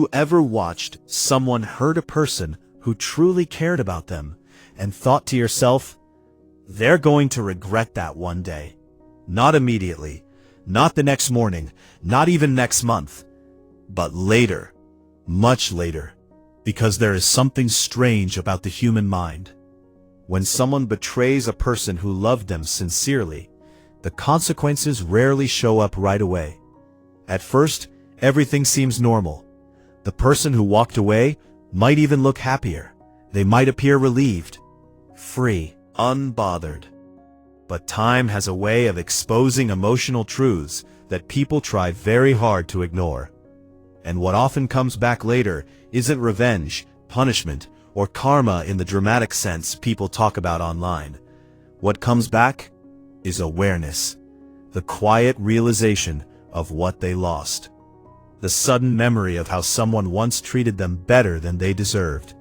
you ever watched someone hurt a person who truly cared about them and thought to yourself, they're going to regret that one day? Not immediately, not the next morning, not even next month, but later, much later, because there is something strange about the human mind. When someone betrays a person who loved them sincerely, the consequences rarely show up right away. At first, everything seems normal. The person who walked away might even look happier. They might appear relieved, free, unbothered. But time has a way of exposing emotional truths that people try very hard to ignore. And what often comes back later isn't revenge, punishment, or karma in the dramatic sense people talk about online. What comes back is awareness, the quiet realization of what they lost, the sudden memory of how someone once treated them better than they deserved,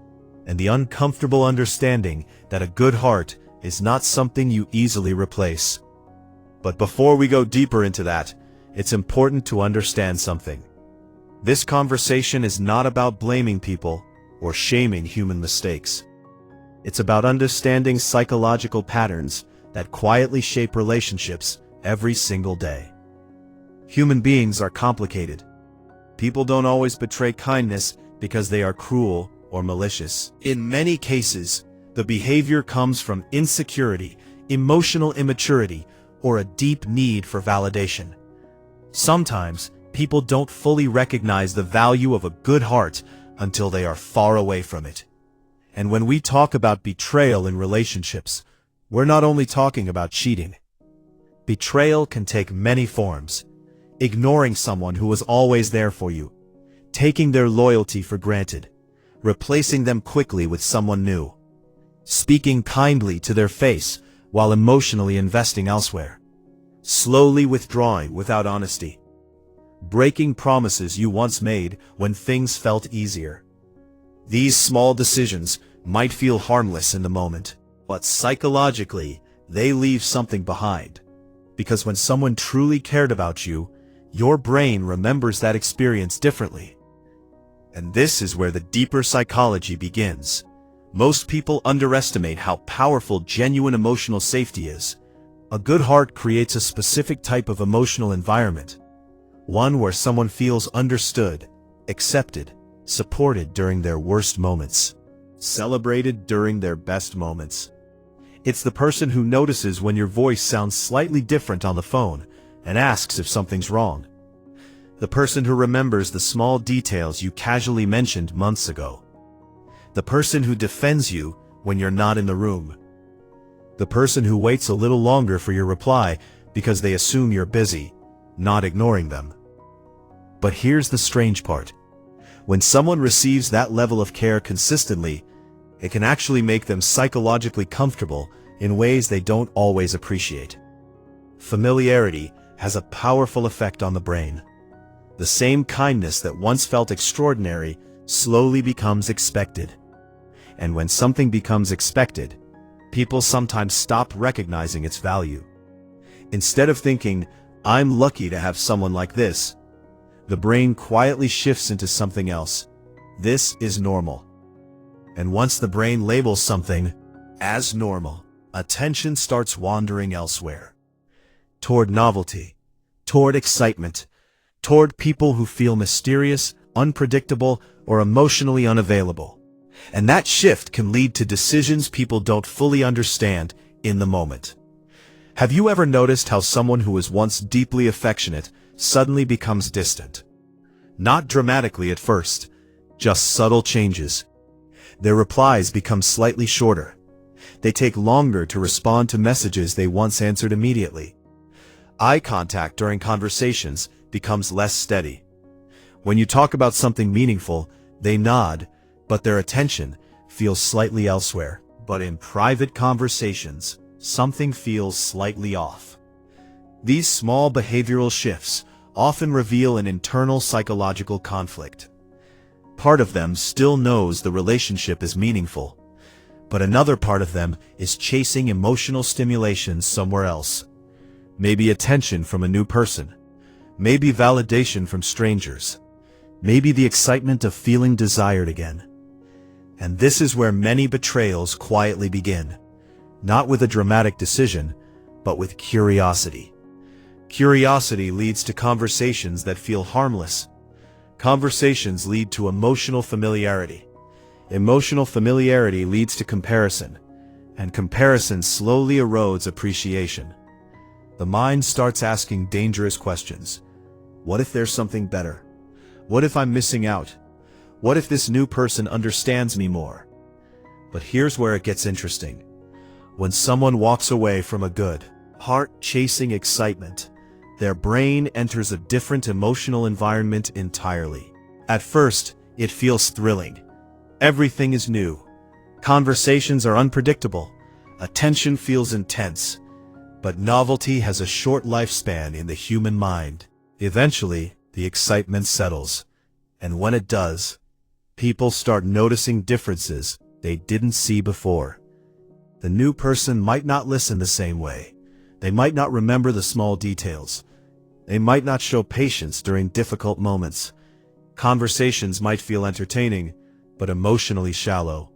and the uncomfortable understanding that a good heart is not something you easily replace. But before we go deeper into that, it's important to understand something. This conversation is not about blaming people or shaming human mistakes. It's about understanding psychological patterns that quietly shape relationships every single day. Human beings are complicated. People don't always betray kindness because they are cruel or malicious. In many cases, the behavior comes from insecurity, emotional immaturity, or a deep need for validation. Sometimes, people don't fully recognize the value of a good heart until they are far away from it. And when we talk about betrayal in relationships, we're not only talking about cheating. Betrayal can take many forms. Ignoring someone who was always there for you, taking their loyalty for granted, replacing them quickly with someone new, speaking kindly to their face while emotionally investing elsewhere, slowly withdrawing without honesty, breaking promises you once made when things felt easier. These small decisions might feel harmless in the moment, but psychologically, they leave something behind. Because when someone truly cared about you, your brain remembers that experience differently. And this is where the deeper psychology begins. Most people underestimate how powerful genuine emotional safety is. A good heart creates a specific type of emotional environment. One where someone feels understood, accepted, supported during their worst moments, celebrated during their best moments. It's the person who notices when your voice sounds slightly different on the phone and asks if something's wrong. The person who remembers the small details you casually mentioned months ago. The person who defends you when you're not in the room. The person who waits a little longer for your reply because they assume you're busy, not ignoring them. But here's the strange part. When someone receives that level of care consistently, it can actually make them psychologically comfortable in ways they don't always appreciate. Familiarity has a powerful effect on the brain. The same kindness that once felt extraordinary slowly becomes expected. And when something becomes expected, people sometimes stop recognizing its value. Instead of thinking, "I'm lucky to have someone like this," the brain quietly shifts into something else. This is normal. And once the brain labels something as normal, attention starts wandering elsewhere. Toward novelty, toward excitement, toward people who feel mysterious, unpredictable, or emotionally unavailable. And that shift can lead to decisions people don't fully understand in the moment. Have you ever noticed how someone who was once deeply affectionate suddenly becomes distant? Not dramatically at first, just subtle changes. Their replies become slightly shorter. They take longer to respond to messages they once answered immediately. Eye contact during conversations becomes less steady. When you talk about something meaningful, they nod, but their attention feels slightly elsewhere. But in private conversations, something feels slightly off. These small behavioral shifts often reveal an internal psychological conflict. Part of them still knows the relationship is meaningful, but another part of them is chasing emotional stimulation somewhere else. Maybe attention from a new person, maybe validation from strangers, maybe the excitement of feeling desired again. And this is where many betrayals quietly begin, not with a dramatic decision, but with curiosity. Curiosity leads to conversations that feel harmless. Conversations lead to emotional familiarity. Emotional familiarity leads to comparison, and comparison slowly erodes appreciation. The mind starts asking dangerous questions. What if there's something better? What if I'm missing out? What if this new person understands me more? But here's where it gets interesting. When someone walks away from a good, heart-chasing excitement, their brain enters a different emotional environment entirely. At first, it feels thrilling. Everything is new. Conversations are unpredictable. Attention feels intense. But novelty has a short lifespan in the human mind. Eventually, the excitement settles. And when it does, people start noticing differences they didn't see before. The new person might not listen the same way. They might not remember the small details. They might not show patience during difficult moments. Conversations might feel entertaining, but emotionally shallow.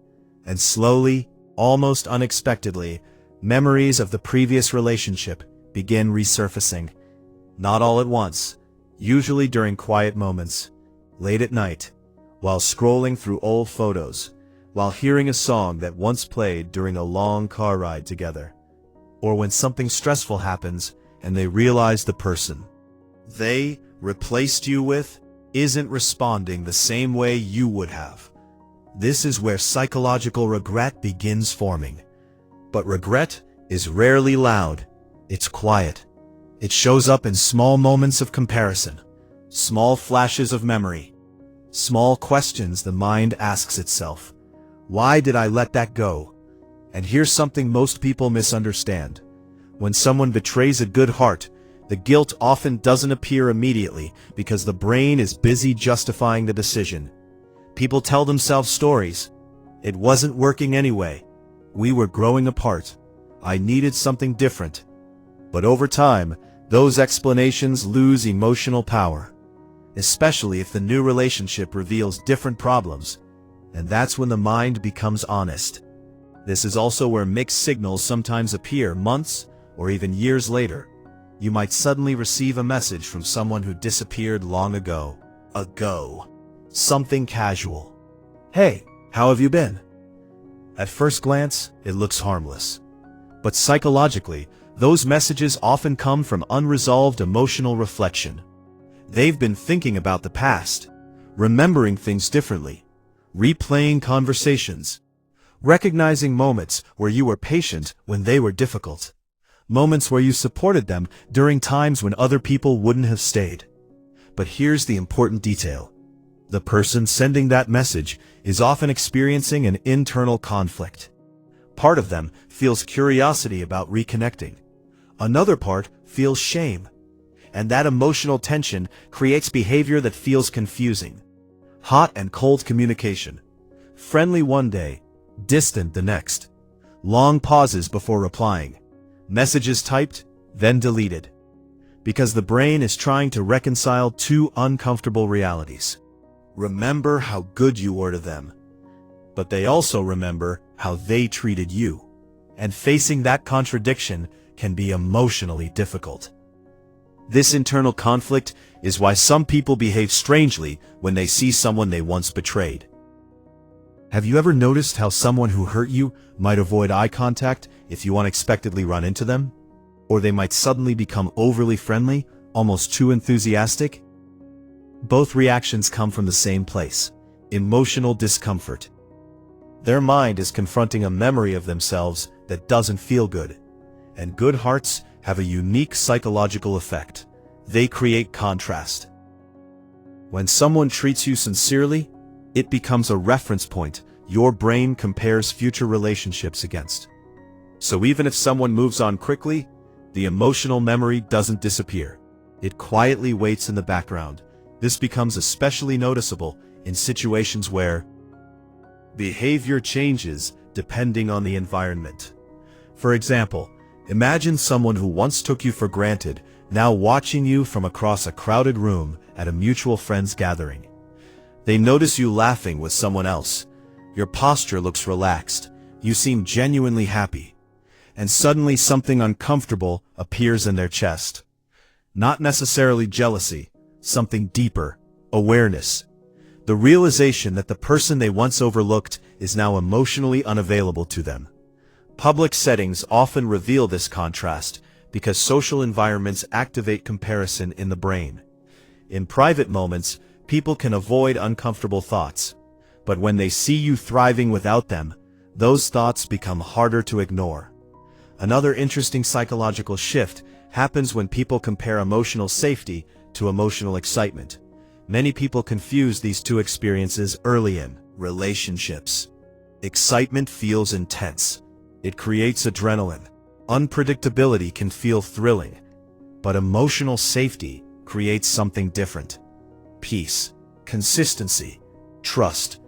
And slowly, almost unexpectedly, memories of the previous relationship begin resurfacing. Not all at once, usually during quiet moments, late at night, while scrolling through old photos, while hearing a song that once played during a long car ride together, or when something stressful happens and they realize the person they replaced you with isn't responding the same way you would have. This is where psychological regret begins forming. But regret is rarely loud. It's quiet. It shows up in small moments of comparison, small flashes of memory, small questions the mind asks itself. Why did I let that go? And here's something most people misunderstand. When someone betrays a good heart, the guilt often doesn't appear immediately because the brain is busy justifying the decision. People tell themselves stories. It wasn't working anyway. We were growing apart. I needed something different. But over time, those explanations lose emotional power, especially if the new relationship reveals different problems, and that's when the mind becomes honest. This is also where mixed signals sometimes appear months or even years later. You might suddenly receive a message from someone who disappeared long ago. Something casual. Hey, how have you been? At first glance, it looks harmless. But psychologically, those messages often come from unresolved emotional reflection. They've been thinking about the past, remembering things differently, replaying conversations, recognizing moments where you were patient when they were difficult, moments where you supported them during times when other people wouldn't have stayed. But here's the important detail. The person sending that message is often experiencing an internal conflict. Part of them feels curiosity about reconnecting. Another part feels shame. And that emotional tension creates behavior that feels confusing. Hot and cold communication. Friendly one day, distant the next. Long pauses before replying. Messages typed, then deleted. Because the brain is trying to reconcile two uncomfortable realities. Remember how good you were to them, but they also remember how they treated you. And facing that contradiction can be emotionally difficult. This internal conflict is why some people behave strangely when they see someone they once betrayed. Have you ever noticed how someone who hurt you might avoid eye contact if you unexpectedly run into them? Or they might suddenly become overly friendly, almost too enthusiastic? Both reactions come from the same place: emotional discomfort. Their mind is confronting a memory of themselves that doesn't feel good. And good hearts have a unique psychological effect. They create contrast. When someone treats you sincerely, it becomes a reference point your brain compares future relationships against. So even if someone moves on quickly, the emotional memory doesn't disappear. It quietly waits in the background. This becomes especially noticeable in situations where behavior changes depending on the environment. For example, imagine someone who once took you for granted now watching you from across a crowded room at a mutual friends gathering. They notice you laughing with someone else. Your posture looks relaxed. You seem genuinely happy. And suddenly something uncomfortable appears in their chest. Not necessarily jealousy, something deeper, awareness. The realization that the person they once overlooked is now emotionally unavailable to them. Public settings often reveal this contrast because social environments activate comparison in the brain. In private moments, people can avoid uncomfortable thoughts. But when they see you thriving without them, those thoughts become harder to ignore. Another interesting psychological shift happens when people compare emotional safety to emotional excitement. Many people confuse these two experiences early in relationships. Excitement feels intense. It creates adrenaline. Unpredictability can feel thrilling. But emotional safety creates something different. Peace, consistency, trust.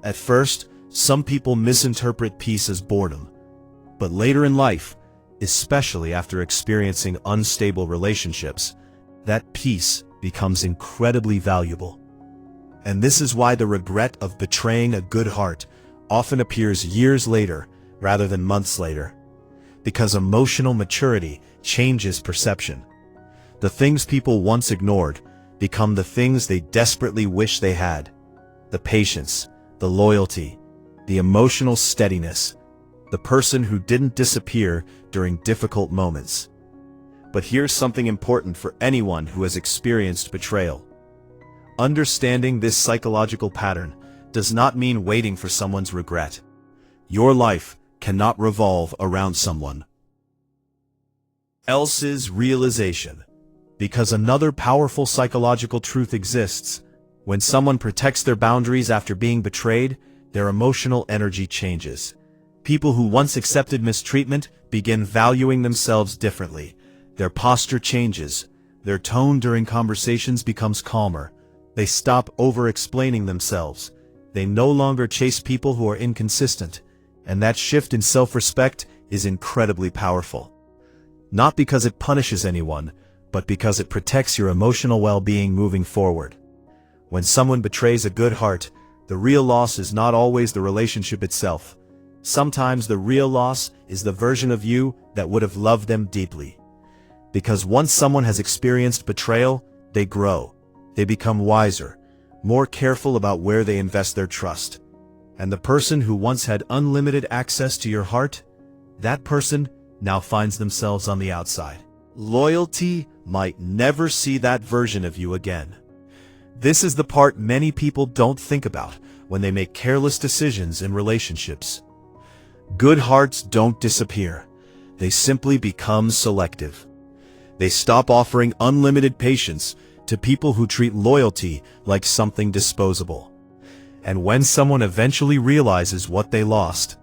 At first, some people misinterpret peace as boredom. But later in life, especially after experiencing unstable relationships, that peace becomes incredibly valuable. And this is why the regret of betraying a good heart often appears years later rather than months later. Because emotional maturity changes perception. The things people once ignored become the things they desperately wish they had. The patience, the loyalty, the emotional steadiness, the person who didn't disappear during difficult moments. But here's something important for anyone who has experienced betrayal. Understanding this psychological pattern does not mean waiting for someone's regret. Your life cannot revolve around someone else's realization. Because another powerful psychological truth exists. When someone protects their boundaries after being betrayed, their emotional energy changes. People who once accepted mistreatment begin valuing themselves differently. Their posture changes. Their tone during conversations becomes calmer. They stop over-explaining themselves. They no longer chase people who are inconsistent. And that shift in self-respect is incredibly powerful. Not because it punishes anyone, but because it protects your emotional well-being moving forward. When someone betrays a good heart, the real loss is not always the relationship itself. Sometimes the real loss is the version of you that would have loved them deeply. Because once someone has experienced betrayal, they grow. They become wiser, more careful about where they invest their trust. And the person who once had unlimited access to your heart, that person now finds themselves on the outside. Loyalty might never see that version of you again. This is the part many people don't think about when they make careless decisions in relationships. Good hearts don't disappear. They simply become selective. They stop offering unlimited patience to people who treat loyalty like something disposable. And when someone eventually realizes what they lost,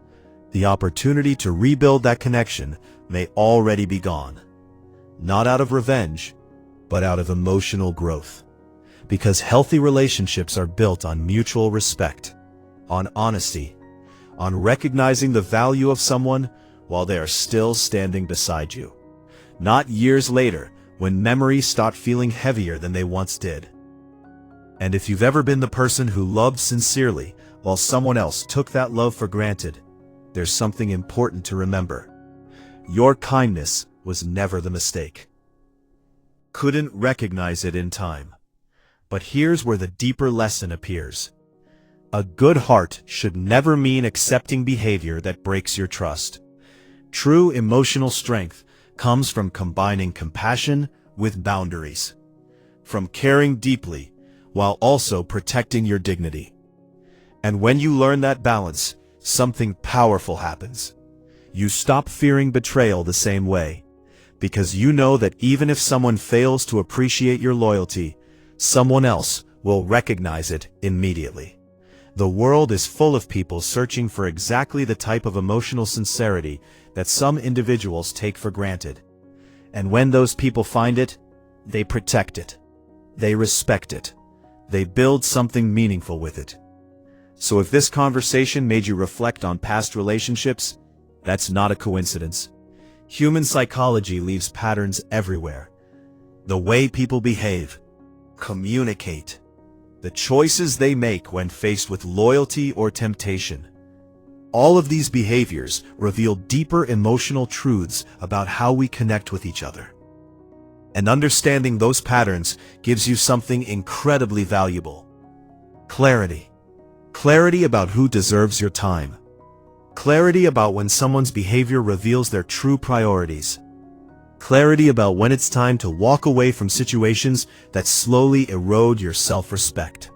the opportunity to rebuild that connection may already be gone. Not out of revenge, but out of emotional growth. Because healthy relationships are built on mutual respect, on honesty, on recognizing the value of someone while they are still standing beside you. Not years later, when memories start feeling heavier than they once did. And if you've ever been the person who loved sincerely while someone else took that love for granted, there's something important to remember. Your kindness was never the mistake. Couldn't recognize it in time. But here's where the deeper lesson appears. A good heart should never mean accepting behavior that breaks your trust. True emotional strength comes from combining compassion with boundaries. From caring deeply while also protecting your dignity. And when you learn that balance, something powerful happens. You stop fearing betrayal the same way. Because you know that even if someone fails to appreciate your loyalty, someone else will recognize it immediately. The world is full of people searching for exactly the type of emotional sincerity that some individuals take for granted. And when those people find it, they protect it. They respect it. They build something meaningful with it. So if this conversation made you reflect on past relationships, that's not a coincidence. Human psychology leaves patterns everywhere. The way people behave, communicate, the choices they make when faced with loyalty or temptation. All of these behaviors reveal deeper emotional truths about how we connect with each other. And understanding those patterns gives you something incredibly valuable: clarity. Clarity about who deserves your time. Clarity about when someone's behavior reveals their true priorities. Clarity about when it's time to walk away from situations that slowly erode your self-respect.